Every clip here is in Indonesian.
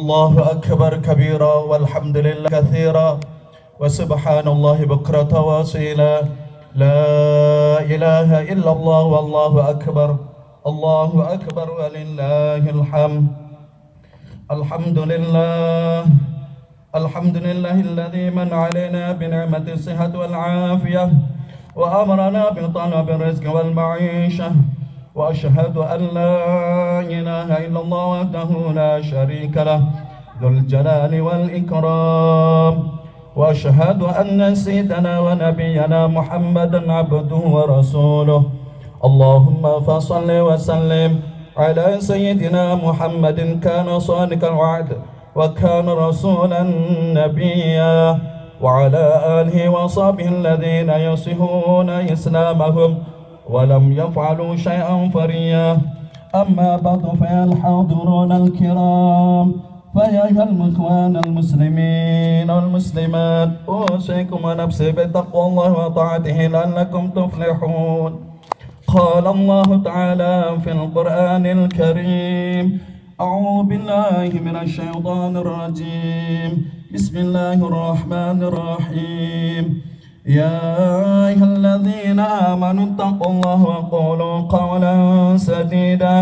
الله أكبر كبيرا والحمد لله كثيرا وسبحان الله بكرة وأصيلا لا إله إلا الله والله أكبر الله أكبر ولله الحمد الحمد لله الذي من علينا بنعمة الصحة والعافية وأمرنا بطلب الرزق والمعيشة وأشهد أن لا إله إلا الله وحده لا شريك له ذو الجلال والإكرام وأشهد أن سيدنا ونبينا محمدا عبده ورسوله اللهم فصل وسلم على سيدنا محمد كان صادق الوعد وكان رسولا نبيا وعلى آله وصحبه الذين يصحون إسلامهم ولم يفعلوا شيئا فريا أما بعد فيا الحاضرون الكرام فيا أيها الإخوان المسلمين والمسلمات أوصيكم ونفسي بتقوى الله وطاعته لعلكم تفلحون قال الله تعالى في القرآن الكريم أعوذ بالله من الشيطان الرجيم بسم الله الرحمن الرحيم يا أيها الذين آمنوا اتقوا الله وقولوا قولا سديدا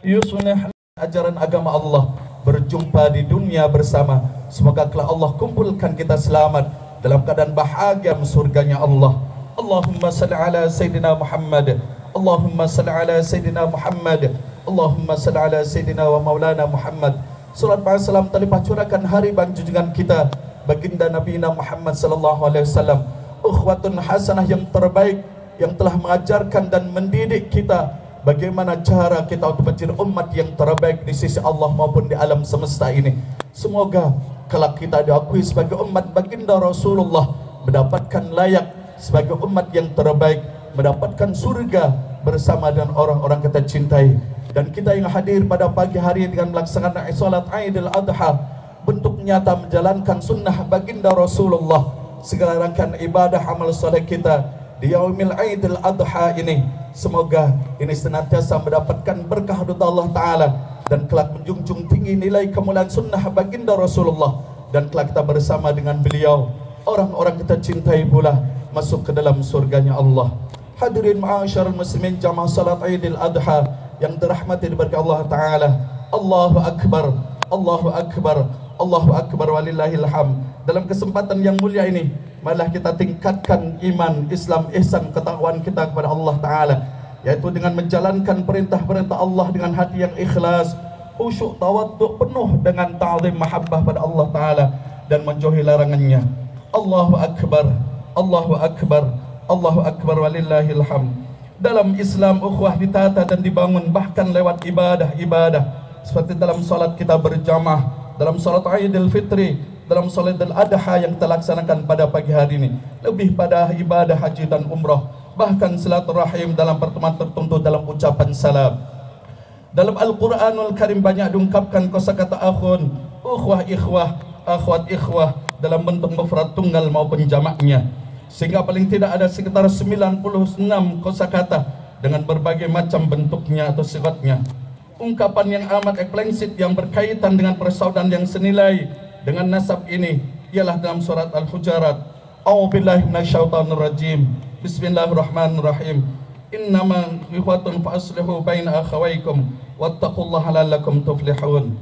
يصلح ajaran agama Allah berjumpa di dunia bersama. Semoga kelak Allah kumpulkan kita selamat dalam keadaan bahagia surganya Allah. Allahumma salli ala Sayyidina Muhammad, Allahumma salli ala Sayyidina Muhammad, Allahumma salli ala Sayyidina wa Maulana Muhammad. Salat dan salam terlimpah curahkan hari junjungan kita baginda Nabi Muhammad sallallahu alaihi wasallam, ukhwatun hasanah yang terbaik yang telah mengajarkan dan mendidik kita bagaimana cara kita untuk menjadi umat yang terbaik di sisi Allah maupun di alam semesta ini. Semoga kelak kita diakui sebagai umat baginda Rasulullah, mendapatkan layak sebagai umat yang terbaik, mendapatkan surga bersama dengan orang-orang kita cintai. Dan kita yang hadir pada pagi hari dengan melaksanakan salat Aidil Adha, bentuk nyata menjalankan sunnah baginda Rasulullah, segala rangkaian ibadah amal soleh kita di yaumil Aidil Adha ini, semoga ini senantiasa mendapatkan berkah dari Allah Ta'ala dan kelak menjunjung tinggi nilai kemuliaan sunnah baginda Rasulullah, dan kelak kita bersama dengan beliau, orang-orang kita cintai pula, masuk ke dalam surganya Allah. Hadirin ma'asyarul muslimin jamaah salat Aidil Adha yang dirahmati diberkahi Allah Ta'ala, Allahu Akbar, Allahu Akbar, Allahu Akbar walillahil hamd. Dalam kesempatan yang mulia ini, malah kita tingkatkan iman, Islam, ihsan, ketakwaan kita kepada Allah Ta'ala, yaitu dengan menjalankan perintah-perintah Allah dengan hati yang ikhlas, khusyuk, tawaddu, penuh dengan ta'zim mahabbah pada Allah Ta'ala, dan menjauhi larangannya. Allahu Akbar, Allahu Akbar, Allahu Akbar walillahil hamd. Dalam Islam ukhuwah ditata dan dibangun bahkan lewat ibadah-ibadah, seperti dalam salat kita berjamaah, dalam salat Aidil Fitri, dalam salat Idul Adha yang kita laksanakan pada pagi hari ini, lebih pada ibadah haji dan umrah, bahkan silaturahim dalam pertemuan tertentu, dalam ucapan salam. Dalam Al-Quranul Karim banyak diungkapkan kosakata akhun, ukhuwah, ikhwah, akhwat, ikhwah dalam bentuk mufrad tunggal maupun jamaknya, sehingga paling tidak ada sekitar 96 kosakata dengan berbagai macam bentuknya atau sifatnya. Ungkapan yang amat eksplisit yang berkaitan dengan persaudaraan yang senilai dengan nasab ini ialah dalam surat Al-Hujurat. A'udzubillahi minasyaitonir rajim. Bismillahirrahmanirrahim. Innama ikhwatun fa aslihu baina akhawaykum wattaqullaha la'allakum tuflihun.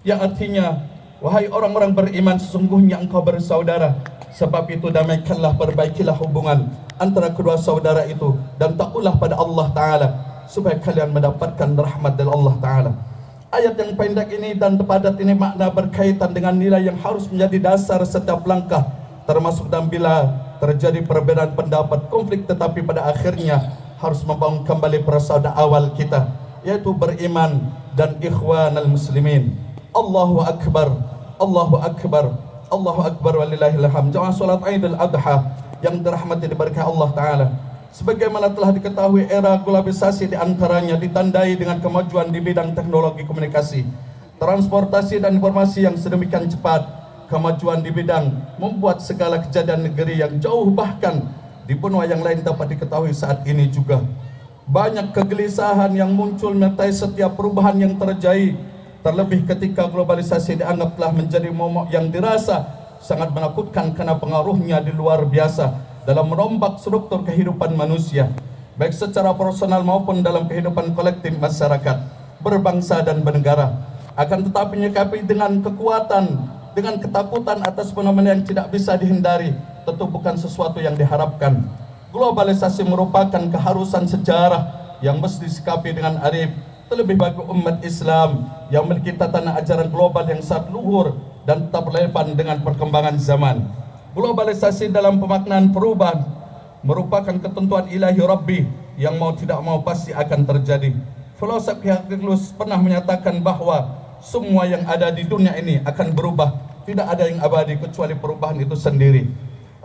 Yang artinya, wahai orang-orang beriman, sesungguhnya engkau bersaudara, sebab itu damaikanlah, perbaikilah hubungan antara kedua saudara itu, dan takutlah pada Allah Ta'ala supaya kalian mendapatkan rahmat dari Allah Ta'ala. Ayat yang pendek ini dan padat ini makna berkaitan dengan nilai yang harus menjadi dasar setiap langkah, termasuk dan bila terjadi perbedaan pendapat, konflik, tetapi pada akhirnya harus membangun kembali persaudaraan awal kita, yaitu beriman dan ikhwanal muslimin. Allahu Akbar, Allahu Akbar, Allahu Akbar walillahil hamd. Jamaah salat Aidil Adha yang dirahmati diberkahi Allah Ta'ala, sebagaimana telah diketahui, era globalisasi diantaranya ditandai dengan kemajuan di bidang teknologi komunikasi, transportasi dan informasi yang sedemikian cepat. Kemajuan di bidang membuat segala kejadian negeri yang jauh bahkan di benua yang lain dapat diketahui saat ini juga. Banyak kegelisahan yang muncul menyertai setiap perubahan yang terjadi Terlebih ketika globalisasi dianggap telah menjadi momok yang dirasa sangat menakutkan karena pengaruhnya di luar biasa dalam merombak struktur kehidupan manusia, baik secara personal maupun dalam kehidupan kolektif masyarakat, berbangsa dan bernegara. Akan tetapi menyikapi dengan kekuatan, dengan ketakutan atas fenomena yang tidak bisa dihindari, tentu bukan sesuatu yang diharapkan. Globalisasi merupakan keharusan sejarah yang mesti disikapi dengan arif, terlebih bagi umat Islam yang memiliki tatanan ajaran global yang sangat luhur dan tetap relevan dengan perkembangan zaman. Globalisasi dalam pemaknaan perubahan merupakan ketentuan ilahi Rabbi yang mau tidak mau pasti akan terjadi. Filosof Heraclitus pernah menyatakan bahwa semua yang ada di dunia ini akan berubah, tidak ada yang abadi kecuali perubahan itu sendiri.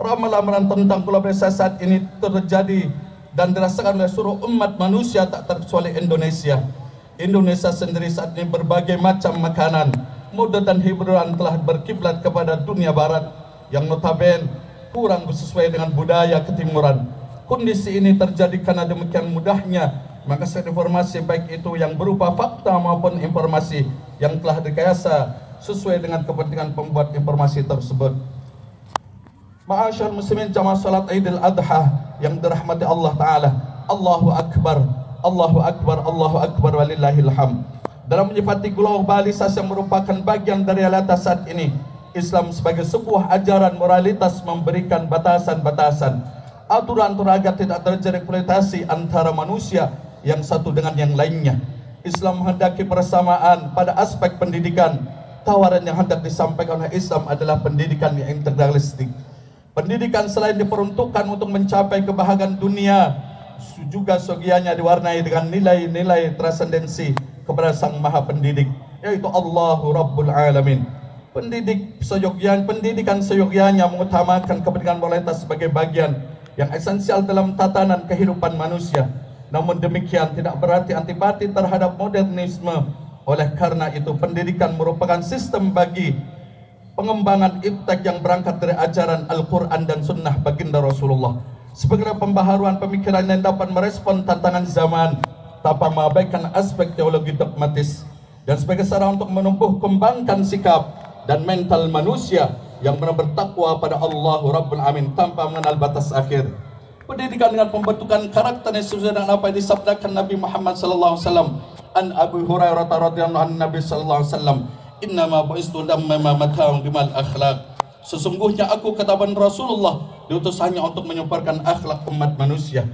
Ramalan tentang globalisasi saat ini terjadi dan dirasakan oleh seluruh umat manusia tak terkecuali Indonesia. Indonesia sendiri saat ini berbagai macam makanan, mode dan hiburan telah berkiblat kepada dunia barat yang notabene kurang sesuai dengan budaya ketimuran. Kondisi ini terjadi karena demikian mudahnya mengakses informasi, baik itu yang berupa fakta maupun informasi yang telah direkayasa sesuai dengan kepentingan pembuat informasi tersebut. Ma'asyar muslimin jamaah salat Idul Adha yang dirahmati Allah Ta'ala, Allahu Akbar, Allahu Akbar, Allahu Akbar walillahil hamd. Dalam menyifati globalisasi yang merupakan bagian dari realitas saat ini, Islam sebagai sebuah ajaran moralitas memberikan batasan-batasan, aturan-aturan agar tidak terjadi eksploitasi antara manusia yang satu dengan yang lainnya. Islam menghendaki persamaan pada aspek pendidikan. Tawaran yang hendak disampaikan oleh Islam adalah pendidikan yang integralistik. Pendidikan selain diperuntukkan untuk mencapai kebahagiaan dunia, juga segianya diwarnai dengan nilai-nilai transendensi kepada Sang Maha Pendidik, yaitu Allahu Rabbul Alamin. Pendidikan seyogyanya mengutamakan kepentingan moralitas sebagai bagian yang esensial dalam tatanan kehidupan manusia. Namun demikian tidak berarti antipati terhadap modernisme. Oleh karena itu, pendidikan merupakan sistem bagi pengembangan iptek yang berangkat dari ajaran Al-Quran dan Sunnah baginda Rasulullah, sebagai pembaharuan pemikiran yang dapat merespon tantangan zaman tanpa mengabaikan aspek teologi dogmatis, dan sebagai sarana untuk menumbuh kembangkan sikap dan mental manusia yang benar bertakwa pada Allah Rabbul Alamin tanpa mengenal batas akhir. Pendidikan dengan pembentukan karakter yang sesuai dengan apa yang disabdakan Nabi Muhammad SAW. An Abu Hurairah radhiyallahu anhu Nabi sallallahu alaihi wasallam, innama bu'istu damma mata'un bimal akhlaq. Sesungguhnya aku, kata Rasulullah, diutus hanya untuk menyebarkan akhlak umat manusia.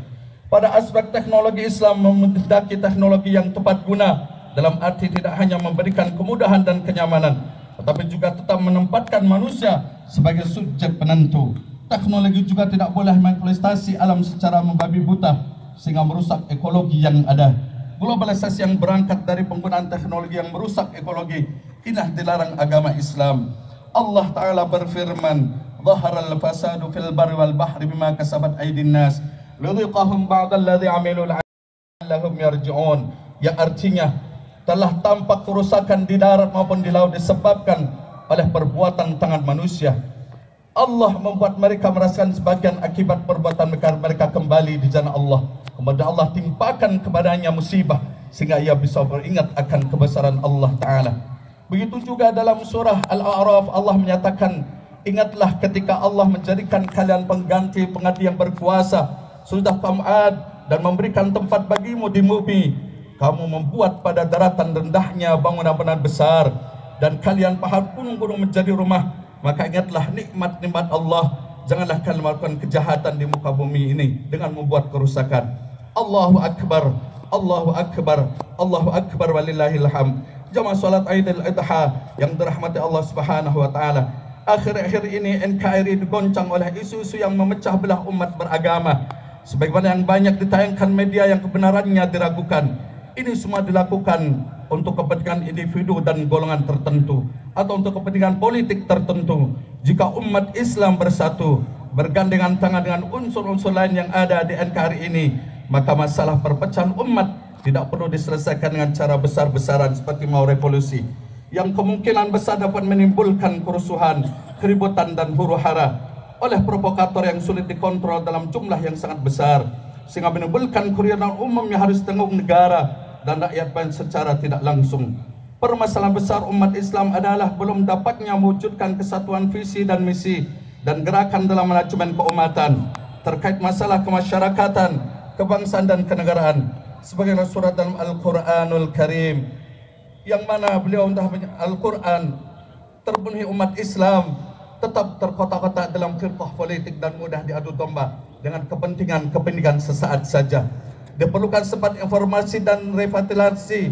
Pada aspek teknologi, Islam menghendaki teknologi yang tepat guna, dalam arti tidak hanya memberikan kemudahan dan kenyamanan, tetapi juga tetap menempatkan manusia sebagai subjek penentu. Teknologi juga tidak boleh mengeksploitasi alam secara membabi buta sehingga merusak ekologi yang ada. Globalisasi yang berangkat dari penggunaan teknologi yang merusak ekologi inilah dilarang agama Islam. Allah Ta'ala berfirman, "Dhaharal fasadu fil barri wal bahri bima kasabat aydin nas, lidhiqahum ba'dalladzi 'amilu la'allahum yarji'un." Yang artinya telah tampak kerusakan di darat maupun di laut disebabkan oleh perbuatan tangan manusia. Allah membuat mereka merasakan sebagian akibat perbuatan mereka kembali di jannah Allah. Kemudian Allah timpakan kepadanya musibah sehingga ia bisa beringat akan kebesaran Allah Ta'ala. Begitu juga dalam surah Al-A'raf Allah menyatakan, ingatlah ketika Allah menjadikan kalian pengganti pengganti yang berkuasa sudah kam'ad dan memberikan tempat bagimu di bumi. Kamu membuat pada daratan rendahnya bangunan-bangunan besar dan kalian pahat gunung-gunung menjadi rumah. Maka ingatlah nikmat-nikmat Allah. Janganlah kalian melakukan kejahatan di muka bumi ini dengan membuat kerusakan. Allahu Akbar, Allahu Akbar, Allahu Akbar walillahil hamd. Jamaah salat Idul Adha yang dirahmati Allah Subhanahu wa taala. Akhir-akhir ini NKRI digoncang oleh isu-isu yang memecah belah umat beragama. Sebagaimana yang banyak ditayangkan media yang kebenarannya diragukan. Ini semua dilakukan untuk kepentingan individu dan golongan tertentu atau untuk kepentingan politik tertentu. Jika umat Islam bersatu, bergandengan tangan dengan unsur-unsur lain yang ada di NKRI ini, maka masalah perpecahan umat tidak perlu diselesaikan dengan cara besar-besaran seperti mau revolusi, yang kemungkinan besar dapat menimbulkan kerusuhan, keributan dan huru-hara oleh provokator yang sulit dikontrol dalam jumlah yang sangat besar, sehingga menimbulkan kerugian umum yang harus ditanggung negara dan rakyat secara tidak langsung. permasalahan besar umat Islam adalah belum dapatnya mewujudkan kesatuan visi dan misi dan gerakan dalam manajemen keumatan terkait masalah kemasyarakatan, kebangsaan dan kenegaraan. Sebagaimana surat dalam Al-Quranul Karim, yang mana beliau Al-Quran terpenuhi umat Islam tetap terkotak-kotak dalam firqah politik dan mudah diadu domba dengan kepentingan sesaat saja. Diperlukan sempat informasi dan revitalisasi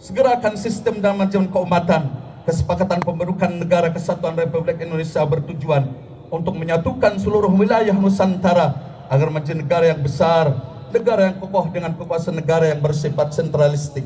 segerakan sistem dan manajemen keumatan. Kesepakatan pembentukan negara kesatuan Republik Indonesia bertujuan untuk menyatukan seluruh wilayah Nusantara agar menjadi negara yang besar, negara yang kokoh dengan kekuasaan negara yang bersifat sentralistik.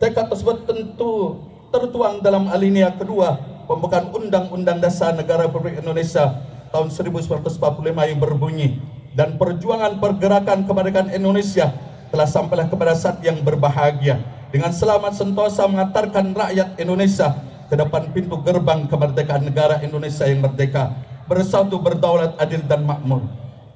Tekad tersebut tentu tertuang dalam alinea kedua pembukaan Undang-Undang Dasar Negara Republik Indonesia tahun 1945 yang berbunyi, dan perjuangan pergerakan kemerdekaan Indonesia telah sampailah kepada saat yang berbahagia dengan selamat sentosa mengantarkan rakyat Indonesia ke depan pintu gerbang kemerdekaan negara Indonesia yang merdeka, bersatu, berdaulat, adil dan makmur.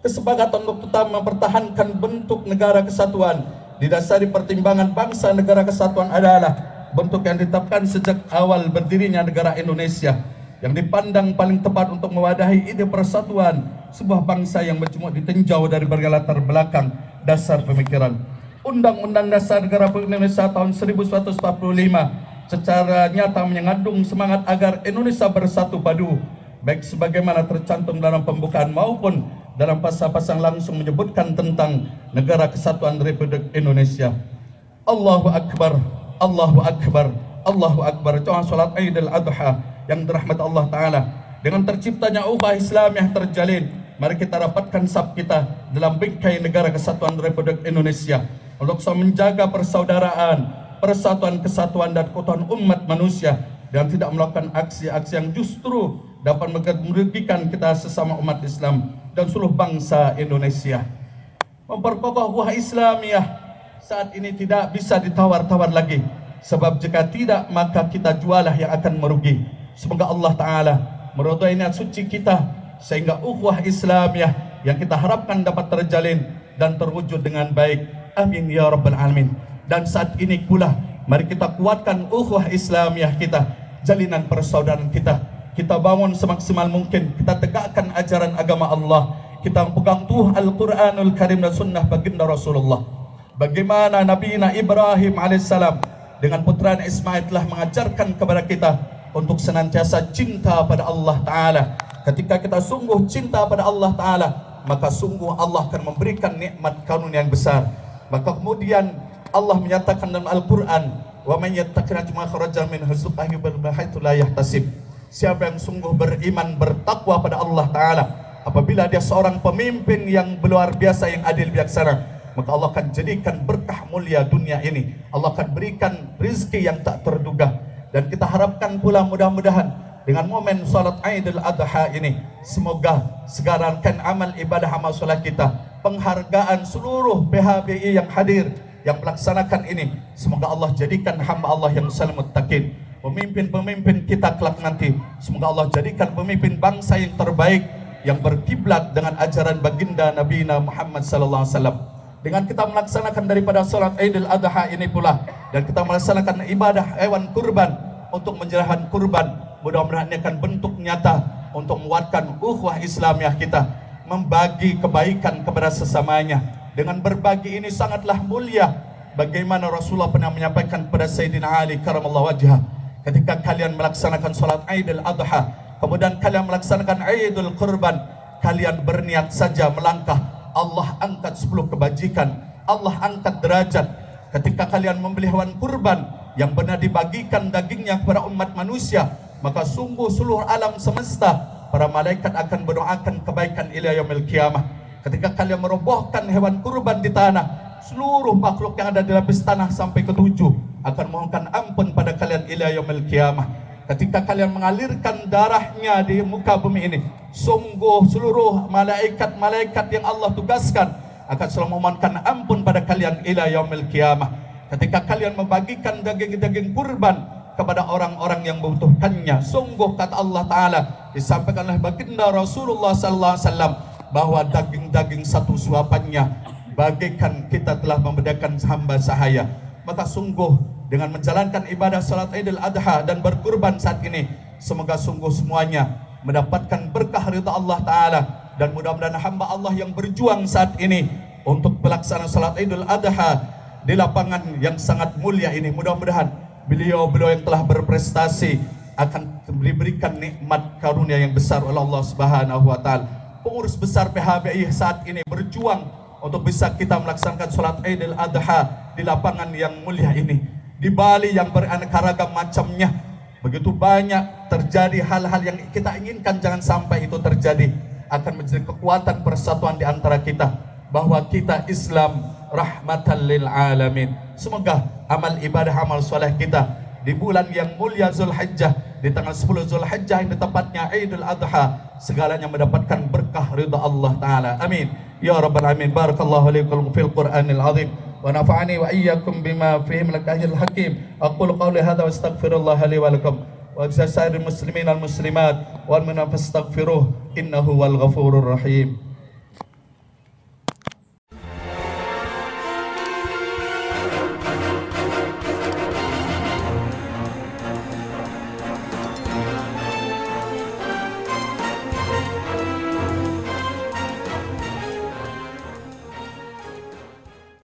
Kesepakatan untuk tetap mempertahankan bentuk negara kesatuan didasari pertimbangan bangsa negara kesatuan adalah bentuk yang ditetapkan sejak awal berdirinya negara Indonesia, yang dipandang paling tepat untuk mewadahi ide persatuan sebuah bangsa yang berjumuk ditinjau dari berbagai latar belakang dasar pemikiran. Undang-Undang Dasar Negara Republik Indonesia tahun 1945 secara nyata mengandung semangat agar Indonesia bersatu padu, baik sebagaimana tercantum dalam pembukaan maupun dalam pasal-pasal langsung menyebutkan tentang negara kesatuan Republik Indonesia. Allahu Akbar, Allahu Akbar, Allahu Akbar. Doa salat Idul Adha yang dirahmati Allah Ta'ala. Dengan terciptanya ukhuwah Islam yang terjalin, mari kita rapatkan saf kita dalam bingkai negara kesatuan Republik Indonesia untuk menjaga persaudaraan, persatuan, kesatuan dan keutuhan umat manusia, dan tidak melakukan aksi-aksi yang justru dapat merugikan kita sesama umat Islam dan seluruh bangsa Indonesia. Memperkokoh ukhuwah Islamiyah saat ini tidak bisa ditawar-tawar lagi, sebab jika tidak maka kita jualah yang akan merugi. Semoga Allah Ta'ala meridhai niat suci kita sehingga ukhuwah Islamiyah yang kita harapkan dapat terjalin dan terwujud dengan baik. Amin ya rabbal alamin. Dan saat ini pula mari kita kuatkan ukhuwah Islamiyah kita, jalinan persaudaraan kita. Kita bangun semaksimal mungkin, kita tegakkan ajaran agama Allah, kita pegang teguh Al-Quranul Karim dan sunnah baginda Rasulullah. Bagaimana Nabi Ibrahim alaihissalam dengan putranya Ismail telah mengajarkan kepada kita untuk senantiasa cinta pada Allah Ta'ala. Ketika kita sungguh cinta pada Allah Ta'ala, maka sungguh Allah akan memberikan nikmat karunia yang besar. Maka kemudian Allah menyatakan dalam Al-Quran, wa man yattaqina kharaja min rizqihi bil haitsu la yahtasib. Siapa yang sungguh beriman, bertakwa pada Allah Ta'ala, apabila dia seorang pemimpin yang luar biasa, yang adil bijaksana, maka Allah akan jadikan berkah mulia dunia ini. Allah akan berikan rizki yang tak terduga. Dan kita harapkan pula mudah-mudahan dengan momen salat Idul Adha ini, semoga segerakan amal ibadah amal salat kita, penghargaan seluruh PHBI yang hadir, yang melaksanakan ini, semoga Allah jadikan hamba Allah yang saleh muttaqin. Pemimpin-pemimpin kita kelak nanti, semoga Allah jadikan pemimpin bangsa yang terbaik, yang berkiblat dengan ajaran baginda Nabi Muhammad sallallahu alaihi wasallam. Dengan kita melaksanakan daripada salat Idul Adha ini pula, dan kita melaksanakan ibadah hewan kurban untuk menyerahkan kurban, mudah-mudahan ini akan bentuk nyata untuk menguatkan ukhuwah Islamiyah kita, membagi kebaikan kepada sesamanya. Dengan berbagi ini sangatlah mulia. Bagaimana Rasulullah pernah menyampaikan kepada Sayyidina Ali karamallahu wajhah, ketika kalian melaksanakan salat Idul Adha, kemudian kalian melaksanakan Idul Kurban, kalian berniat saja melangkah, Allah angkat 10 kebajikan, Allah angkat derajat. Ketika kalian membeli hewan kurban yang benar dibagikan dagingnya kepada umat manusia, maka sungguh seluruh alam semesta, para malaikat akan mendoakan kebaikan ila yaumil qiyamah. Ketika kalian merobohkan hewan kurban di tanah, seluruh makhluk yang ada di lapis tanah sampai ke 7 akan mohonkan ampun pada kalian ila yaumil qiyamah. Ketika kalian mengalirkan darahnya di muka bumi ini, sungguh seluruh malaikat-malaikat yang Allah tugaskan akan selalu memohonkan ampun pada kalian ila yaumil qiyamah. Ketika kalian membagikan daging-daging kurban kepada orang-orang yang membutuhkannya, sungguh kata Allah Ta'ala, disampaikan oleh baginda Rasulullah sallallahu alaihi wasallam, bahwa daging-daging satu suapannya bagaikan kita telah membedakan hamba sahaya. Maka sungguh dengan menjalankan ibadah salat Idul Adha dan berkurban saat ini. Semoga sungguh semuanya mendapatkan berkah ridha Allah Ta'ala. Dan mudah-mudahan hamba Allah yang berjuang saat ini untuk pelaksanaan salat Idul Adha di lapangan yang sangat mulia ini, mudah-mudahan beliau-beliau yang telah berprestasi akan diberikan nikmat karunia yang besar oleh Allah Subhanahu wa Ta'ala. Pengurus besar PHBI saat ini berjuang untuk bisa kita melaksanakan salat Idul Adha di lapangan yang mulia ini. Di Bali yang beraneka ragam macamnya, begitu banyak terjadi hal-hal yang kita inginkan jangan sampai itu terjadi. Akan menjadi kekuatan persatuan di antara kita, bahwa kita Islam rahmatan lil alamin. Semoga amal ibadah, amal soleh kita di bulan yang mulia Zulhijjah, di tanggal 10 Zulhijjah yang tepatnya Idul Adha, segalanya mendapatkan berkah ridha Allah Ta'ala. Amin ya rabbal alamin. Barakallahu alaikum fil Qur'anil azim wa nafa'ani wa iyyakum bima fihi min al-ayil hakim. Aqulu qawli hadza wa astaghfirullah li wa lakum wa jazaa'iril muslimin wal muslimat wal mu'minina fastaghfiruh innahu wal ghafurur rahim.